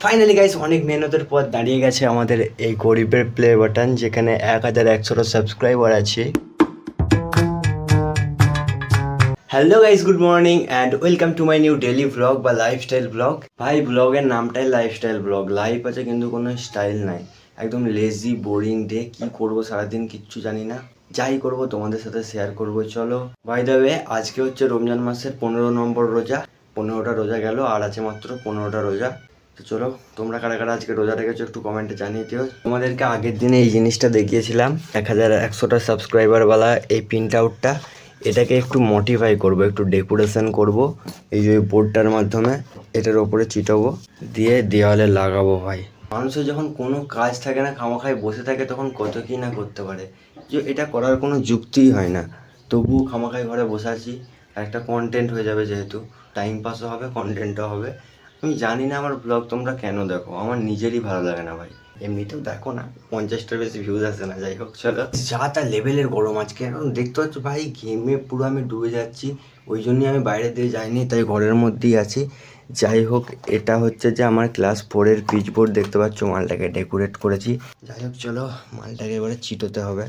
Finally guys অনেক মেহনতের পর দাঁড়িয়ে গেছে আমাদের এই গরিবের প্লে বাটন, যেখানে 1100টা সাবস্ক্রাইবার আছে। Hello guys, good morning and welcome to my new daily blog বা লাইফস্টাইল ব্লগ। ভাই ব্লগের নামটাই লাইফস্টাইল ব্লগ। লাইফ আছে কিন্তু কোনো স্টাইল নাই, একদম লেজি বোরিং ডে। কি করব সারাদিন কিচ্ছু জানি না, যাই করব তোমাদের সাথে শেয়ার করব। চলো বাই দ্য ওয়ে, আজকে হচ্ছে রমজান মাসের 15 নম্বর রোজা। 15টা রোজা গেল আর আছে মাত্র 15টা রোজা। তো চলো, তোমরা কারা কারা আজকে রোজা রেখেছো একটু কমেন্টে জানিয়ে দিও। তোমাদেরকে আগের দিনে এই জিনিসটা দেখিয়েছিলাম, 1100টা সাবস্ক্রাইবারওয়ালা এই প্রিন্ট আউটটা। এটাকে একটু মডিফাই করব, একটু ডেকোরেশন করব এই যে বোর্ডটার মাধ্যমে। এটার ওপরে চিটাবো, দিয়ে দেওয়ালে লাগাবো। ভাই মানুষের যখন কোনো কাজ থাকে না, খামাখায় বসে থাকে, তখন কত কি না করতে পারে। যে এটা করার কোনো যুক্তিই হয় না, তবুও খামাখায় ঘরে বসে আছি। একটা কন্টেন্ট হয়ে যাবে, যেহেতু টাইম পাসও হবে, কন্টেন্টও হবে। আমি জানি না আমার ব্লগ তোমরা কেন দেখো, আমার নিজেরই ভালো লাগে না ভাই। এমনিতেও দেখো না, 50টার বেশি ভিউজ আসে না। যাই হোক চলো, যা তা লেভেলের গরম আজকে। এখন দেখতে পাচ্ছ ভাই, গেমে পুরো আমি ডুবে যাচ্ছি। ওই জন্যই আমি বাইরে দিয়ে যাইনি, তাই ঘরের মধ্যেই আছি। যাই হোক, এটা হচ্ছে যে আমার ক্লাস 4-এর পিচবোর্ড। দেখতে পাচ্ছ মালটাকে ডেকোরেট করেছি। যাই হোক চলো, মালটাকে এবারে চিটোতে হবে।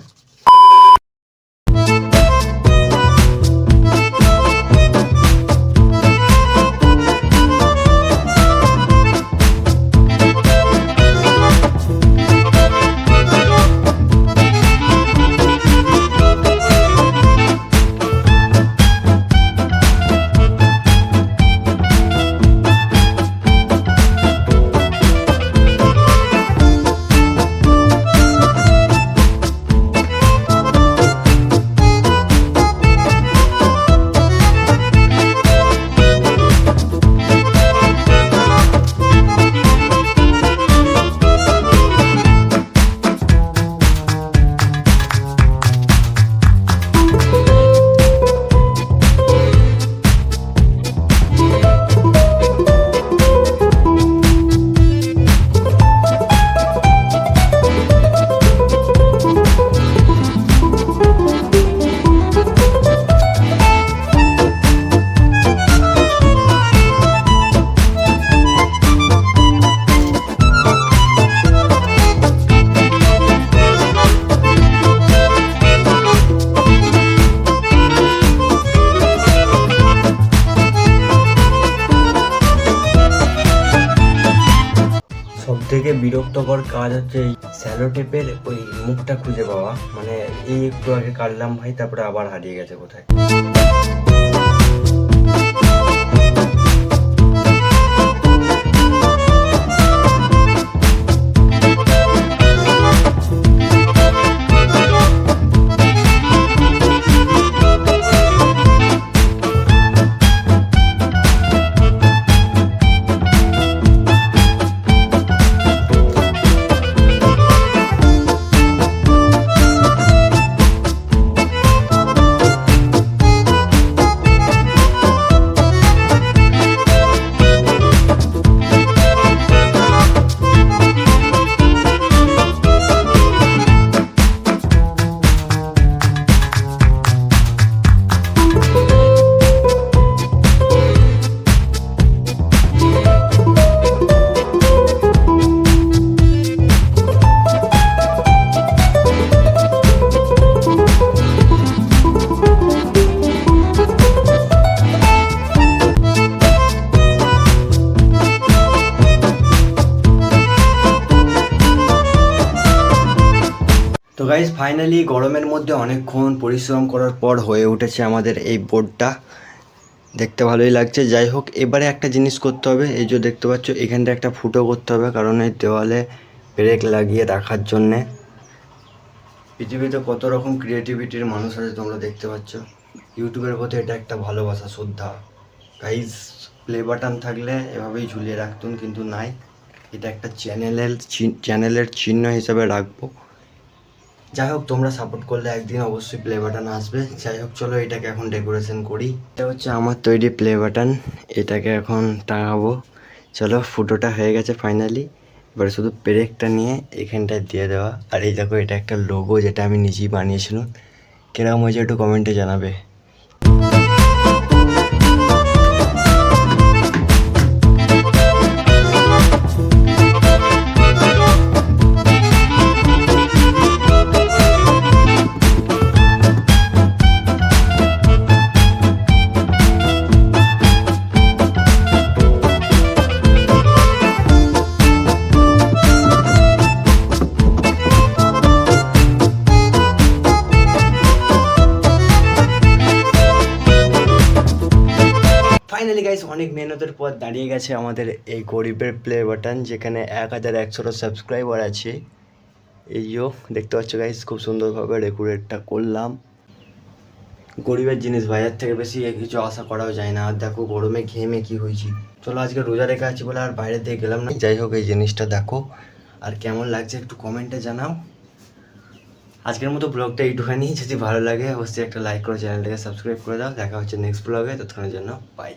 সবথেকে বিরক্তকর কাজ হচ্ছে এই স্যালো টেপের ওই মুখটা খুঁজে পাওয়া। মানে এই একটু আগে কাটলাম ভাই, তারপরে আবার হারিয়ে গেছে কোথায়। তো গাইজ ফাইনালি গরমের মধ্যে অনেকক্ষণ পরিশ্রম করার পর হয়ে উঠেছে আমাদের এই বোর্ডটা। দেখতে ভালোই লাগছে। যাই হোক, এবারে একটা জিনিস করতে হবে। এই যে দেখতে পাচ্ছ, এখানটা একটা ফুটো করতে হবে, কারণ এই দেওয়ালে ব্রেক লাগিয়ে রাখার জন্যে। পৃথিবীতে কত রকম ক্রিয়েটিভিটির মানুষ আছে তোমরা দেখতে পাচ্ছ। ইউটিউবের প্রতি এটা একটা ভালোবাসা, শ্রদ্ধা। গাইজ প্লে বাটন থাকলে এভাবেই ঝুলিয়ে রাখতুন, কিন্তু নাই। এটা একটা চ্যানেলের চিহ্ন হিসাবে রাখবো। যাই হোক, তোমরা সাপোর্ট করলে একদিন অবশ্যই প্লে বাটন আসবে। যাই হোক চলো, এটাকে এখন ডেকোরেশন করি। এটা হচ্ছে আমার তৈরি প্লে বাটন, এটাকে এখন টাঙাবো। চলো, ফুটোটা হয়ে গেছে ফাইনালি। এবার শুধু ব্রেকটা নিয়ে এখানটায় দিয়ে দেওয়া। আর এই দেখো, এটা একটা লোগো, যেটা আমি নিজেই বানিয়েছিলাম। কিরকম হয়েছে একটু কমেন্টে জানাবে। বিপদের পর দাঁড়িয়ে গেছে আমাদের এই গরিবের প্লে বাটন, যেখানে 1100টা সাবস্ক্রাইবার আছে। এইও দেখতে পাচ্ছ গাইস, খুব সুন্দরভাবে ডেকোরেটটা করলাম। গরিবের জিনিস ভাই, এর থেকে বেশি কিছু আশা করাও যায় না। আর দেখো গরমে ঘেমে কি হয়েছি। চলো আজকে রোজা রেখে আছি বলে আর বাইরে দিয়ে গেলাম না। যাই হোক, এই জিনিসটা দেখো আর কেমন লাগছে একটু কমেন্টে জানাও। আজকের মতো ব্লগটা এইটুখানি। যদি ভালো লাগে অবশ্যই একটা লাইক করে চ্যানেলটাকে সাবস্ক্রাইব করে দাও। দেখা হচ্ছে নেক্সট ব্লগে, ততক্ষণের জন্য বাই।